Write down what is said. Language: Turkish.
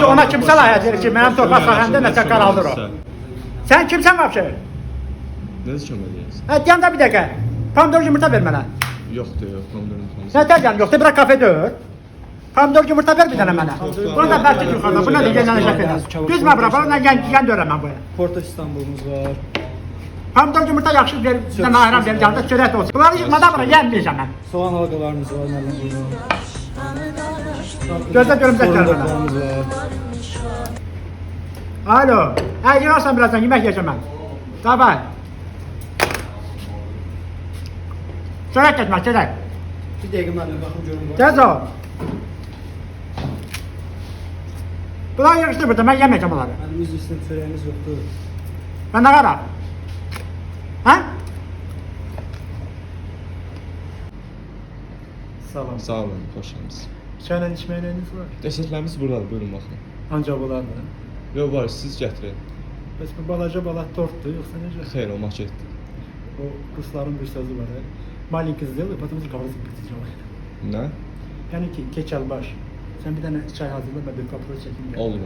Ona kimse layık verir ki benim torpaq sahəmdə nəsə qaraldır o. Sen kimsen vapşe? Ne içemediyiz? Ha yanında bir dakika. Pomidor yumurta ver bana. Yoktu yok. Pomidorun konusu. Sen tercan yoksa bırak kafe dör. Pomidor yumurta ver bir tane bana. Bunu da bahçe yukarıda. Buna da genel şekilde. Düz mü bırak? Bana gen döremem bu. Porto İstanbul'umuz var. Pomidor yumurta yaxşı ver. Sen ayran ver. Yanında çörek olsun. Bunları yıkmadan bana yenmeyeceğim ben. Soğan halkalarımız var. Nereden buyurun. Gözde görümcek ver bana. Sorundaklarımız var. Alo. Ha yiyorsan birazdan yemek yiyeceğim ben. Tamam. Çörek geçme çörek. Bir dakika ben de bakın görün var. Tez ol. Bunlar yarıştı burada. Ben yemeyeceğim bunları. Elimiz üstünde çöreğimiz yoktu. Ben ne kadar? Ha? Salam. Sağ olun. Hoş geldiniz. Senin içmeyeniniz var. Desertlerimiz buradadır. Buyurun bakın. Ancak bunlar da. Yok var siz getirin. Bəs bu balaca bala tortdu yoxsa necə? Xeyr o maket. O Rusların bir sözü var. Malinki сделай, потом же кого-то сделай. Ne? Yani ki keçəlbaş. Sen bir tane çay hazırla, ben bir kapıda çekeyim. Olur.